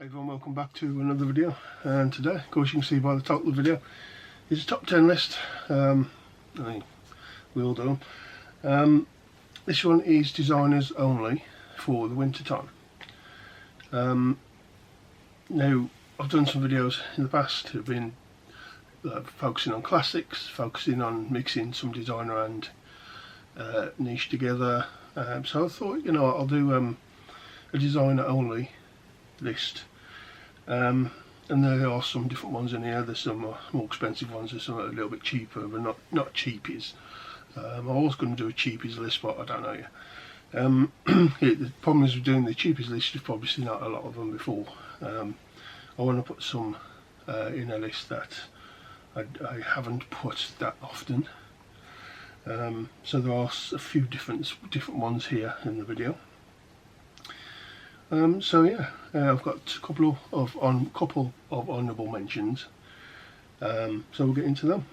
Hey everyone, welcome back to another video, and today, of course you can see by the title of the video, is a top 10 list. We all do them. This one is designers only for the winter time. Now, I've done some videos in the past that have been focusing on classics, focusing on mixing some designer and niche together. So I thought, I'll do a designer only list, and there are some different ones in here. There's some more expensive ones, there's some a little bit cheaper, but not cheapies. I was going to do a cheapies list, but I don't know yet. The problem is with doing the cheapies list, you've probably seen out a lot of them before. I want to put some in a list that I haven't put that often. So there are a few different ones here in the video. So yeah, I've got a couple of honourable mentions. So we'll get into them.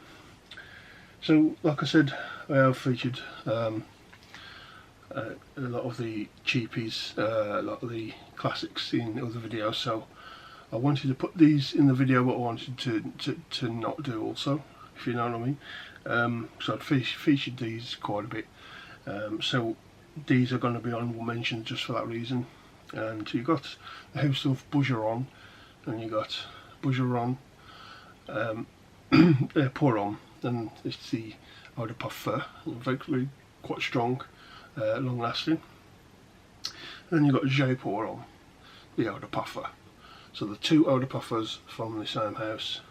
So, like I said, I have featured a lot of the cheapies, a lot of the classics in other videos. So I wanted to put these in the video, but I wanted to not do also, if you know what I mean. So I've featured these quite a bit. So these are going to be honourable mentions just for that reason. And you got the House of Bougeron, and you got Bougeron, Poron, and it's the Eau de Parfum, very quite strong, long lasting. And then you got J Poron, the Eau de Parfum. So the two Eau de Parfums from the same house,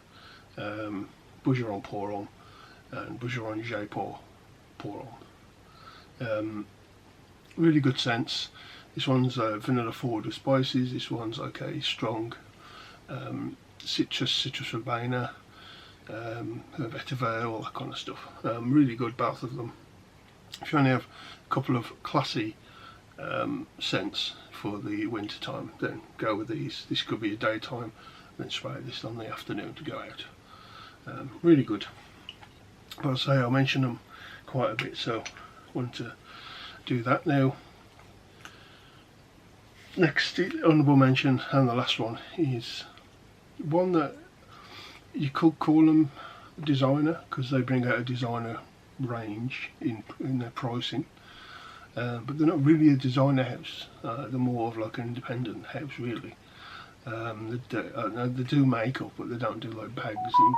Bougeron Poron and Bougeron J Poron. Really good scents. This one's vanilla forward with spices. This one's okay, strong, citrus verbena, vetiver, all that kind of stuff. Really good, both of them. If you only have a couple of classy scents for the winter time, then go with these. This could be a daytime, then spray this on the afternoon to go out. Really good. But I say I'll mention them quite a bit, so I want to do that now. Next honourable mention, and the last one, is one that you could call them designer, because they bring out a designer range in their pricing, but they're not really a designer house. They're more of like an independent house, really. They do makeup, but they don't do like bags and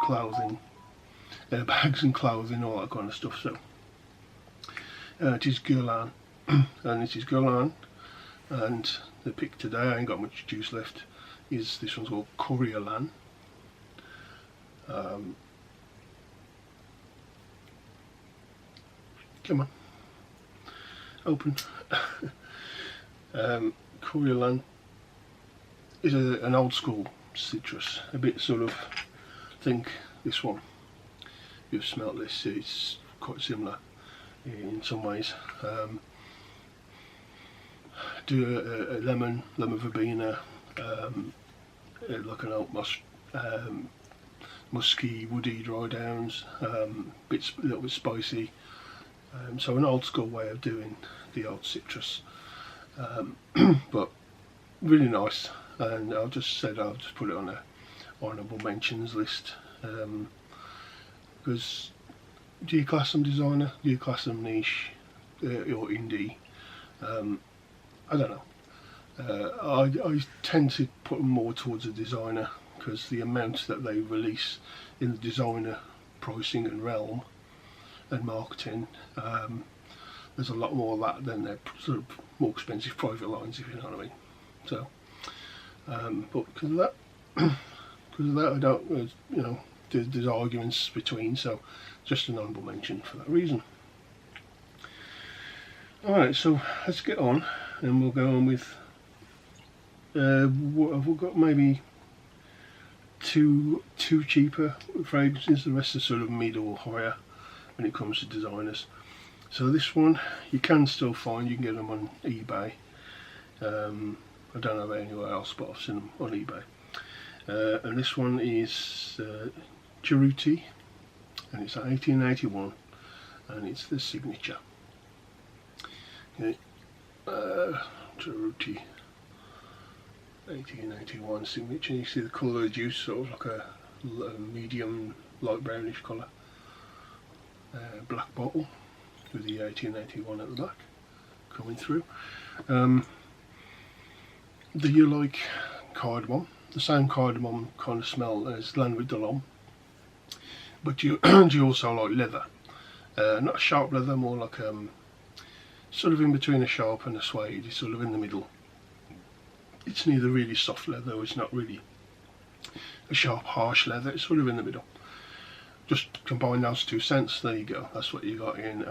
clothing, all that kind of stuff. So it is Guerlain, and it is Guerlain. And the pick today, I ain't got much juice left, is this one's called Coriolan. Come on, open. Coriolan is an old school citrus, a bit sort of, I think this one, you've smelt this, it's quite similar in some ways. Do a lemon verbena, like an oak musky, woody dry downs, a little bit spicy. So an old school way of doing the old citrus, but really nice. And I'll just put it on a honourable mentions list, because do you class them designer? Do you class them niche or indie? I don't know. I tend to put them more towards a designer, because the amount that they release in the designer pricing and realm and marketing, there's a lot more of that than their sort of more expensive private lines, if you know what I mean. So, but because of that, I don't, there's arguments between. So, just an honourable mention for that reason. Alright, so let's get on, and we'll go on with we've got maybe two cheaper fragrances. The rest are sort of mid or higher when it comes to designers. So this one you can still find, you can get them on eBay. I don't know about anywhere else, but I've seen them on eBay. And this one is Cerruti, and it's 1881, and it's the signature. Okay, Cerruti. 1881 signature. You see the colour of the juice, sort of like a medium light brownish colour. Black bottle with the 1881 at the back coming through. Do you like cardamom? The same cardamom kind of smell as Llynwyd de Lom, but do you also like leather? Not a sharp leather, more like sort of in between a sharp and a suede. It's sort of in the middle. It's neither really soft leather, or it's not really a sharp harsh leather. It's sort of in the middle. Just combine those 2 scents, there you go. That's what you got in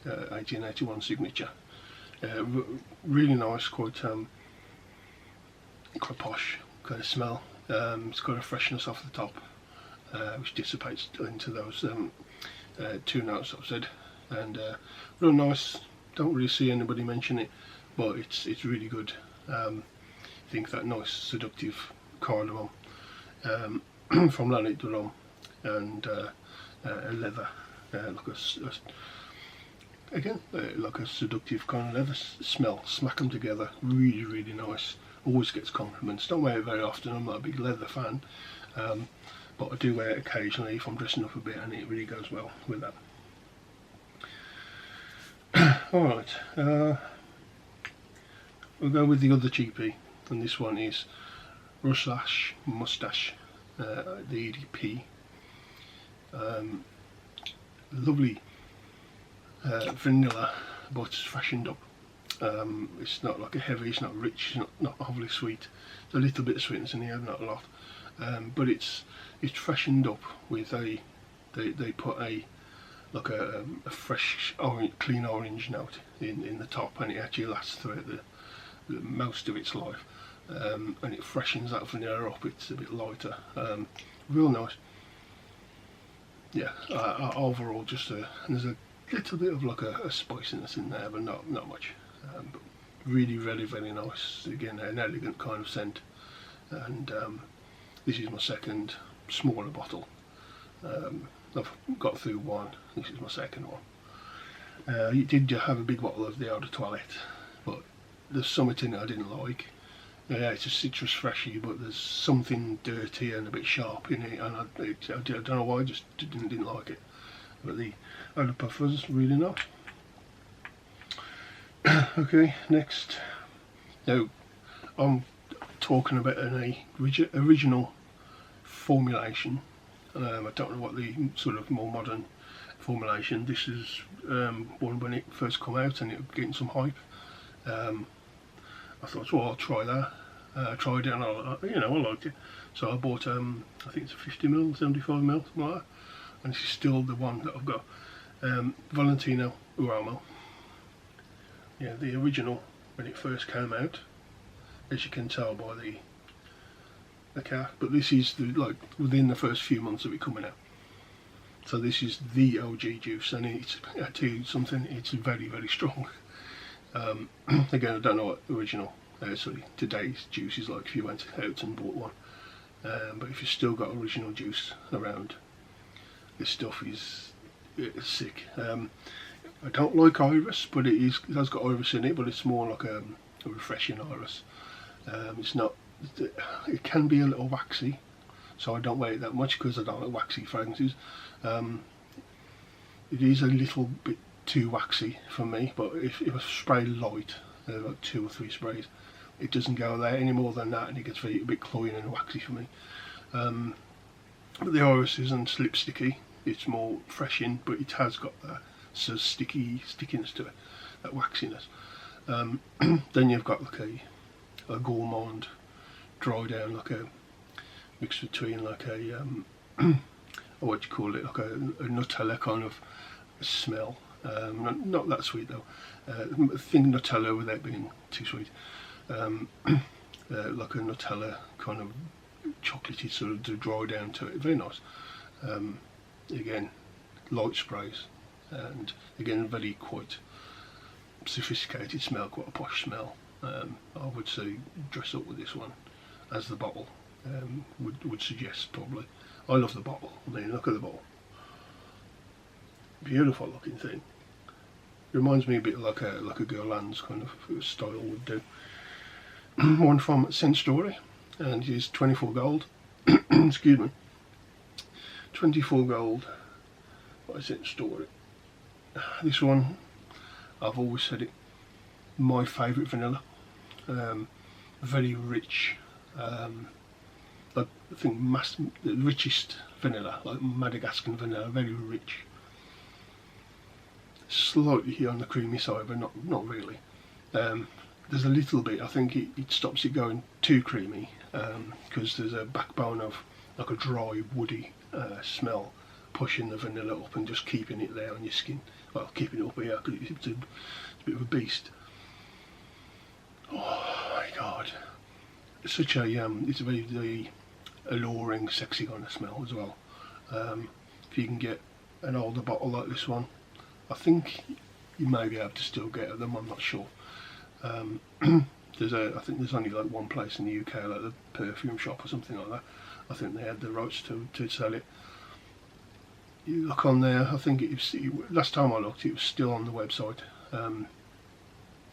1881 signature. Really nice, quite posh kind of smell. It's got a freshness off the top, which dissipates into those 2 notes I've said, and real nice. Don't really see anybody mention it, but it's really good. I think that nice seductive cardamom from Llynwyd de Lom and a leather, like a seductive kind of leather smell. Smack them together, really nice. Always gets compliments. Don't wear it very often. I'm not a big leather fan, but I do wear it occasionally if I'm dressing up a bit, and it really goes well with that. Alright, we'll go with the other cheapie, and this one is Rush Moustache, the EDP. Lovely vanilla, but it's freshened up. It's not like a heavy, it's not rich, it's not overly sweet. There's a little bit of sweetness in here, not a lot, but it's freshened up with they put a fresh orange, clean orange note in the top, and it actually lasts throughout the most of its life, and it freshens that vanilla up. It's a bit lighter, real nice. Yeah, overall just and there's a little bit of like a spiciness in there, but not much. But really very nice. Again, an elegant kind of scent, and this is my second smaller bottle. I've got through one. This is my second one. You did have a big bottle of the Eau de Toilette, but there's something in it I didn't like. Yeah, it's a citrus freshy, but there's something dirty and a bit sharp in it, and I don't know why, I just didn't like it. But the Eau de Parfum's really nice. Okay, next. Now, I'm talking about an original formulation. I don't know what the sort of more modern formulation. This is one when it first come out and it was getting some hype. I thought, well, I'll try that. I tried it, and I liked it. So I bought, I think it's a 50ml, 75ml, something like that. And this is still the one that I've got. Valentino Uomo. Yeah, the original when it first came out, as you can tell by the cat. But this is like within the first few months of it coming out. So this is the OG juice, and it's, I tell you something, it's very strong. Again, I don't know what original, today's juice is like if you went out and bought one. But if you've still got original juice around, this stuff is sick. I don't like Iris, but it has got Iris in it, but it's more like a refreshing Iris. It's not, it can be a little waxy, so I don't wear it that much because I don't like waxy fragrances. It is a little bit too waxy for me, but if I spray light, like 2 or 3 sprays, it doesn't go there any more than that, and it gets a bit cloying and waxy for me. But the Iris isn't slipsticky, it's more freshing, but it has got that sort of stickiness to it, that waxiness. Then you've got like a gourmand dry down, like a mix between like a what do you call it, like a Nutella kind of smell. Not that sweet though. Think Nutella without being too sweet. Like a Nutella kind of chocolatey sort of to dry down to it. Very nice. Again, light sprays, and again very quite sophisticated smell, quite a posh smell. I would say dress up with this one as the bottle would suggest probably. I love the bottle. I mean, look at the bottle. Beautiful looking thing. Reminds me a bit like a Guerlain's kind of style would do. one from Scent Story, and it is 24 gold. Excuse me. 24 gold by Scent Story. This one, I've always said it, my favourite vanilla. Very rich, like, I think the richest vanilla, like Madagascan vanilla, very rich. Slightly on the creamy side, but not really. There's a little bit, I think it stops it going too creamy, because there's a backbone of like a dry, woody smell pushing the vanilla up and just keeping it there on your skin. Well, keeping it up here, because it's a bit of a beast. Oh my god. It's such a, it's a very alluring, sexy kind of smell as well. If you can get an older bottle like this one, I think you may be able to still get them, I'm not sure. I think there's only like one place in the UK, like the perfume shop or something like that. I think they had the rights to sell it. You look on there, I think last time I looked it was still on the website, and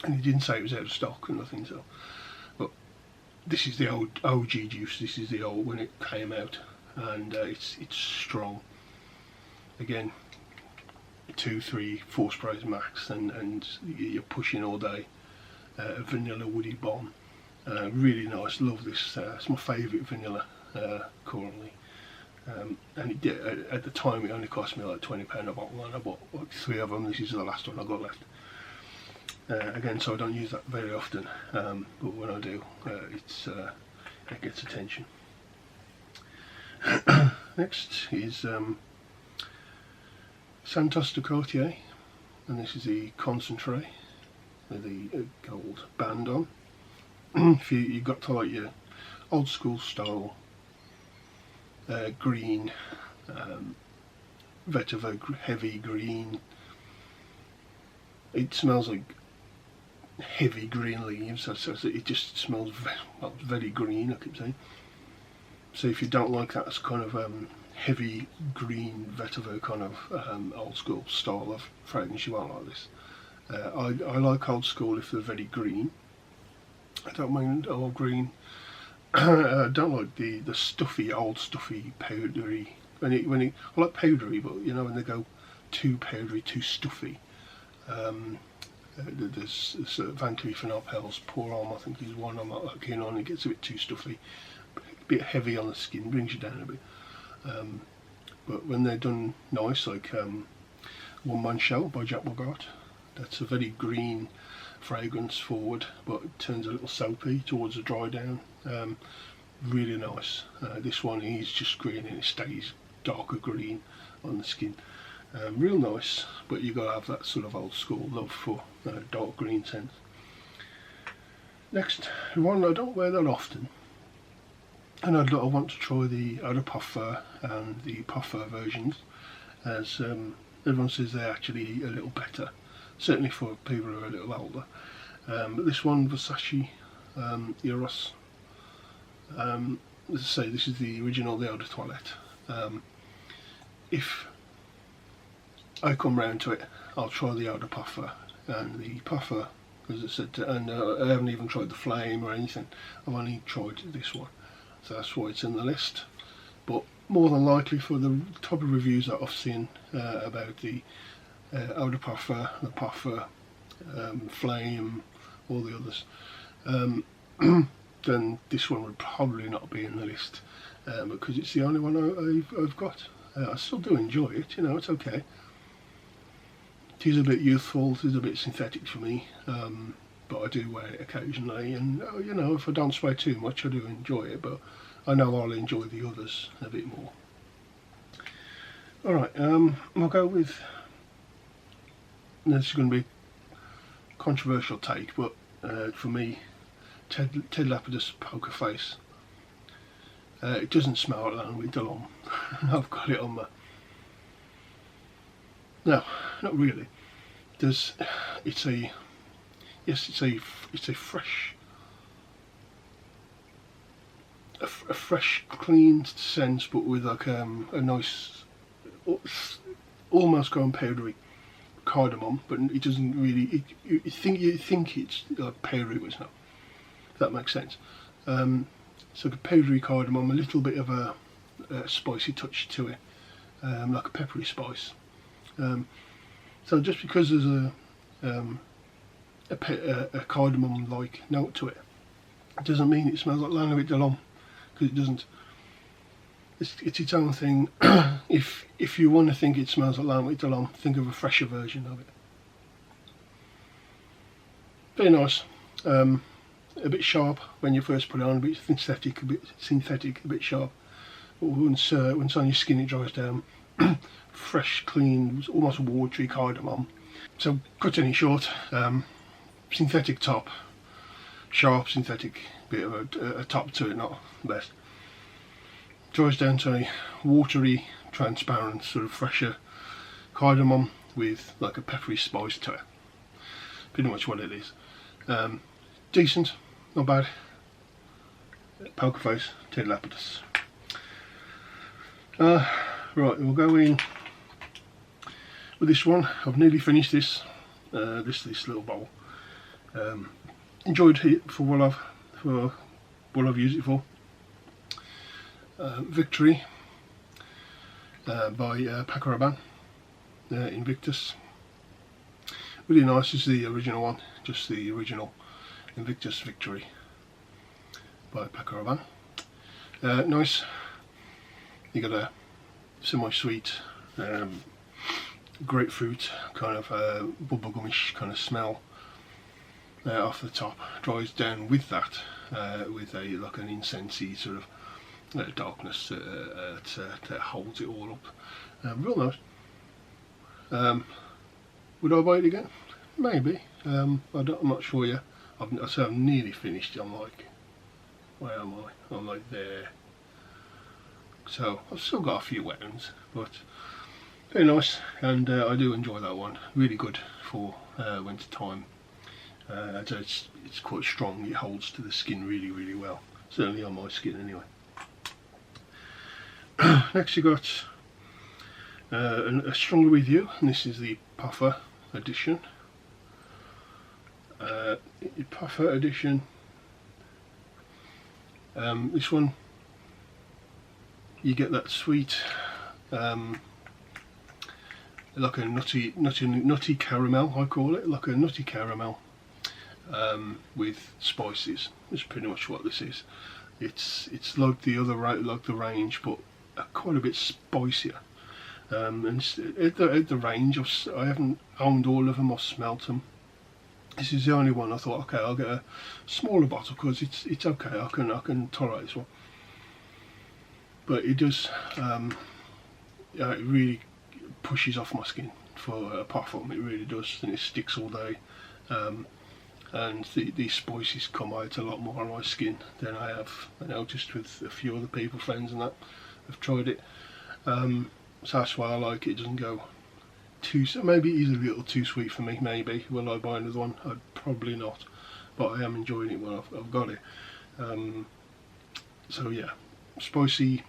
it didn't say it was out of stock or nothing. So, but this is the old OG juice. This is the old when it came out, and it's strong. Again, 2, 3, 4 sprays max, and you're pushing all day. A vanilla woody bomb, really nice. Love this. It's my favourite vanilla currently. And at the time it only cost me like £20 a bottle, and I bought like 3 of them. This is the last one I got left. Again, so I don't use that very often, but when I do, it gets attention. Next is Santos de Cartier, and this is the concentrate with the gold band on. If you've got to like your old school style green, vetiver heavy green. It smells like heavy green leaves, so it just smells very green, I keep saying. So if you don't like that kind of heavy green vetiver kind of old school style of fragrance, you won't like this. I like old school if they're very green. I don't mind old green. I don't like the stuffy, old stuffy, powdery. I like powdery, but you know when they go too powdery, too stuffy. There's Van Cleef & Arpels Pour Homme, I think is one I'm not that keen on. It gets a bit too stuffy, a bit heavy on the skin, brings you down a bit. But when they're done nice, like One Man Show by Jack Bogart, that's a very green fragrance forward, but it turns a little soapy towards the dry down. Really nice. This one is just green and it stays darker green on the skin. Real nice, but you've got to have that sort of old school love for dark green scents. Next, one I don't wear that often, and I want to try the Eau de Parfum and the Parfum versions, as everyone says they're actually a little better, certainly for people who are a little older. But this one, Versace Eros, as I say, this is the original, the Eau de Toilette. If I come round to it, I'll try the Eau de Parfum and the Parfum, as I said, and I haven't even tried the Flame or anything. I've only tried this one, so that's why it's in the list. But more than likely, for the type of reviews that I've seen about the Eau de Parfum, the Parfum, Flame, all the others, then this one would probably not be in the list, because it's the only one I've got. I still do enjoy it, you know, it's okay. It is a bit youthful, it is a bit synthetic for me, but I do wear it occasionally, and you know, if I don't spray too much I do enjoy it, but I know I'll enjoy the others a bit more. Alright, I'll go with, this is going to be a controversial take, but for me, Ted Lapidus Poker Face. It doesn't smell like Louis Delhomme. I've got it on my... No, not really. It's a fresh, a fresh, clean scent, but with like a nice, almost gone powdery cardamom, but it doesn't really. You think it's like powdery, but it's not. that makes sense. It's like a powdery cardamom, a little bit of a spicy touch to it, like a peppery spice. So just because there's a cardamom-like note to it, it doesn't mean it smells like Llanwit Dillon, because it doesn't. It's its own thing. If you want to think it smells like Llanwit Dillon, think of a fresher version of it. Very nice. A bit sharp when you first put it on, a bit synthetic, a bit sharp. But once on your skin it dries down. Fresh, clean, almost watery cardamom. So cutting it short, synthetic top, sharp synthetic, bit of a top to it, not the best. Dries down to a watery, transparent, sort of fresher cardamom with like a peppery spice to it. Pretty much what it is. Decent, not bad. Poker face, Ted Lapidus. Right, we'll go in with this one. I've nearly finished this this little bowl. Enjoyed it for what I've used it for. Victory by Paco Rabanne, Invictus. Really nice. This is the original one, just the original Invictus Victory by Paco Rabanne. Nice. You got a semi-sweet grapefruit kind of bubblegumish kind of smell off the top. Dries down with that, with a like an incensey sort of darkness that holds it all up. Real nice. Would I buy it again? Maybe. I'm not sure yet. I've nearly finished it. I'm like, where am I? I'm like there. So I've still got a few wet ones, but very nice, and I do enjoy that one. Really good for winter time. It's quite strong. It holds to the skin really, really well. Certainly on my skin anyway. Next you got a Stronger With You, and this is the Puffer edition. Puffer edition. This one, you get that sweet, like a nutty caramel, I call it, like a nutty caramel with spices. That's pretty much what this is. It's like the other like the range, but quite a bit spicier. And at the range, I haven't owned all of them or smelt them. This is the only one I thought, okay, I'll get a smaller bottle because it's okay. I can tolerate this one. But it does, it really pushes off my skin for a puff. It really does, and it sticks all day. And these spices come out a lot more on my skin than I have noticed with a few other people, friends and that have tried it. So that's why I like it. It doesn't go too, maybe it is a little too sweet for me. Maybe will I buy another one? I'd probably not, but I am enjoying it when I've got it. So yeah, a spicy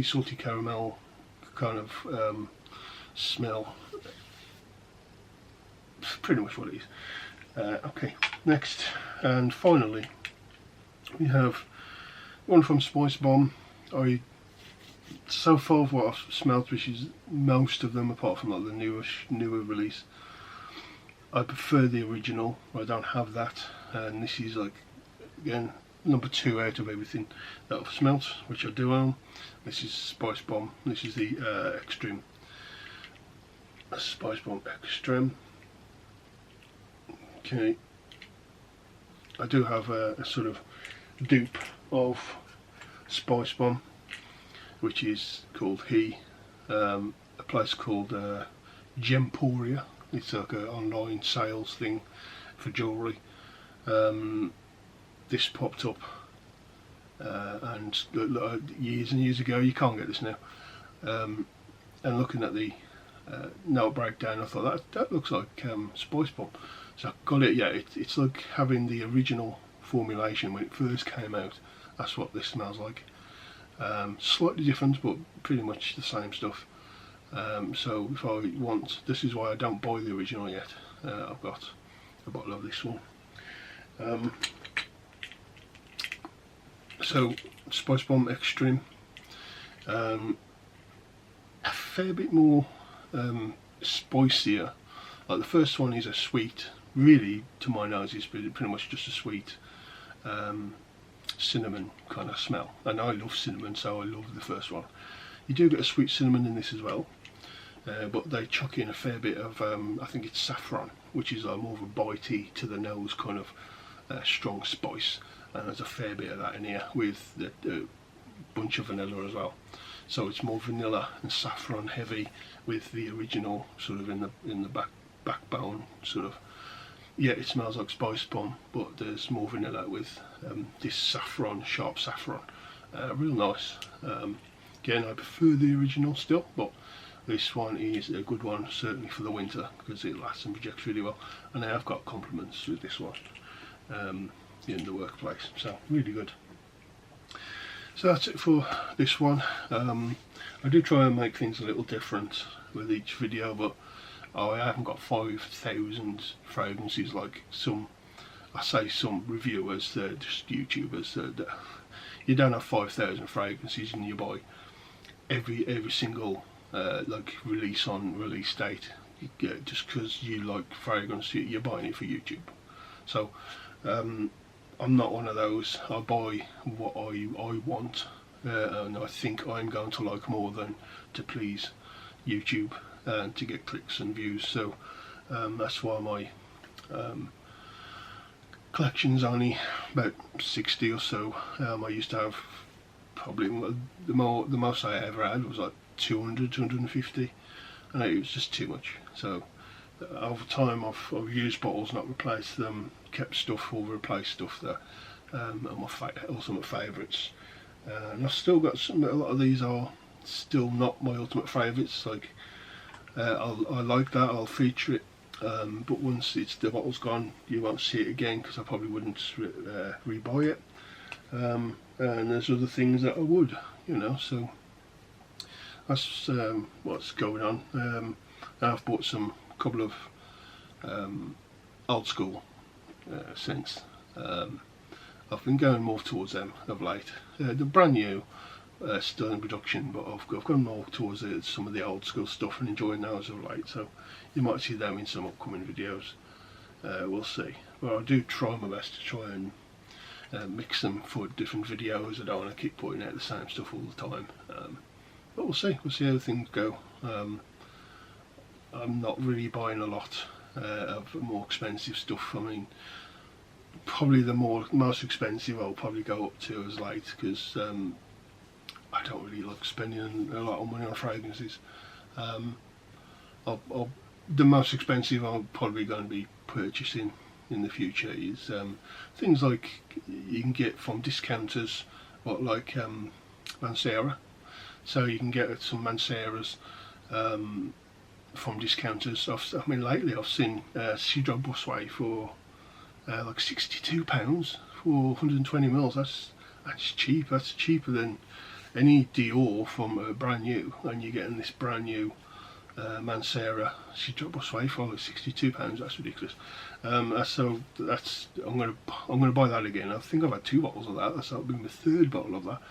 salty caramel kind of smell. It's pretty much what it is. Okay, next and finally we have one from Spice Bomb. So far what I've smelt, which is most of them apart from like the newer release, I prefer the original. I don't have that, and this is like, again, number 2 out of everything that I've smelt, which I do own. This is Spice Bomb. This is the Extreme. Spice Bomb Extreme. Okay, I do have a sort of dupe of Spice Bomb, which is called a place called Gemporia. It's like an online sales thing for jewellery. This popped up and years and years ago. You can't get this now. And looking at the note breakdown, I thought that looks like Spice Bomb. So I got it. Yeah, it's like having the original formulation when it first came out. That's what this smells like. Slightly different, but pretty much the same stuff. So if I want, this is why I don't buy the original yet. I've got a bottle of this one. So Spice Bomb Extreme, a fair bit more spicier. Like the first one is a sweet, really to my nose is pretty much just a sweet cinnamon kind of smell, and I love cinnamon, so I love the first one. You do get a sweet cinnamon in this as well, but they chuck in a fair bit of I think it's saffron, which is more of a bitey to the nose kind of strong spice, and there's a fair bit of that in here with the bunch of vanilla as well. So it's more vanilla and saffron heavy, with the original sort of in the backbone sort of. Yeah, it smells like Spice Bomb, but there's more vanilla with this saffron, sharp saffron. Real nice. Again, I prefer the original still, but this one is a good one, certainly for the winter, because it lasts and projects really well. And I have got compliments with this one in the workplace, so really good. So that's it for this one. I do try and make things a little different with each video, but I haven't got 5,000 fragrances like some, I say some reviewers, they're just YouTubers. You don't have 5,000 fragrances and you buy every single like release date. Just because you like fragrance, you're buying it for YouTube. So I'm not one of those. I buy what I want, and I think I'm going to like more than to please YouTube and to get clicks and views. So that's why my collection's only about 60 or so. I used to have probably the most I ever had was like 200, 250, and it was just too much. So over time I've used bottles, not replaced them, kept stuff or replaced stuff that are my ultimate favourites. And I've still got some. A lot of these are still not my ultimate favourites. Like I like that, I'll feature it, but once the bottle's gone, you won't see it again, because I probably wouldn't rebuy it. And there's other things that I would, you know. So that's what's going on. I've bought a couple of old school scents. I've been going more towards them of late. They're brand new, still in production, but I've gone more towards some of the old school stuff and enjoying those of late. So you might see them in some upcoming videos. We'll see. But I do try my best to try and mix them for different videos. I don't want to keep putting out the same stuff all the time. But we'll see how things go. I'm not really buying a lot of more expensive stuff. I mean, probably the most expensive I'll probably go up to as late, because I don't really like spending a lot of money on fragrances. The most expensive I'm probably going to be purchasing in the future is things like you can get from discounters, like Mancera. So you can get some Manceras from discounters. I mean, lately I've seen Cidre Bossuet for like £62 for 120 mils. That's cheap. That's cheaper than any Dior from brand new, and you're getting this brand new Mancera Cidre Bossuet for like £62. That's ridiculous. So that's I'm gonna buy that again. I think I've had 2 bottles of that. That'll be my 3rd bottle of that.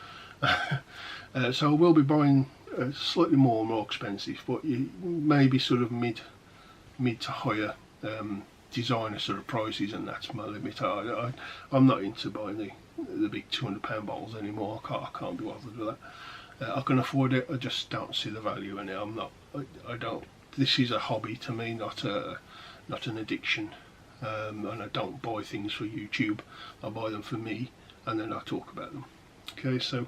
So I will be buying slightly more expensive, but maybe sort of mid to higher designer sort of prices, and that's my limit. I'm not into buying the big £200 bottles anymore. I can't be bothered with that. I can afford it. I just don't see the value in it. I don't. This is a hobby to me, not an addiction. And I don't buy things for YouTube. I buy them for me, and then I talk about them. Okay, so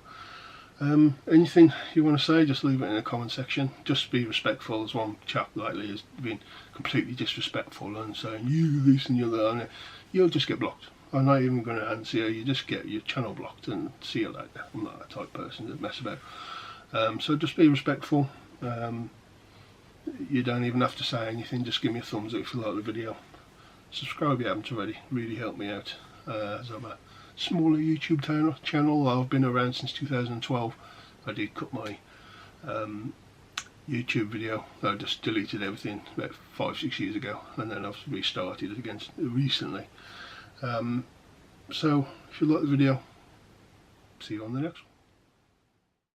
anything you want to say, just leave it in the comment section. Just be respectful. As one chap lately has been completely disrespectful and saying you this and you that, and you'll just get blocked. I'm not even going to answer you. You just get your channel blocked and see you later. I'm not that type of person to mess about. So just be respectful. You don't even have to say anything. Just give me a thumbs up if you like the video. Subscribe if you haven't already. Really help me out. As I'm a smaller YouTube channel. I've been around since 2012. I did cut my YouTube video. I just deleted everything about 5-6 years ago, and then I've restarted it again recently. So if you like the video, see you on the next one.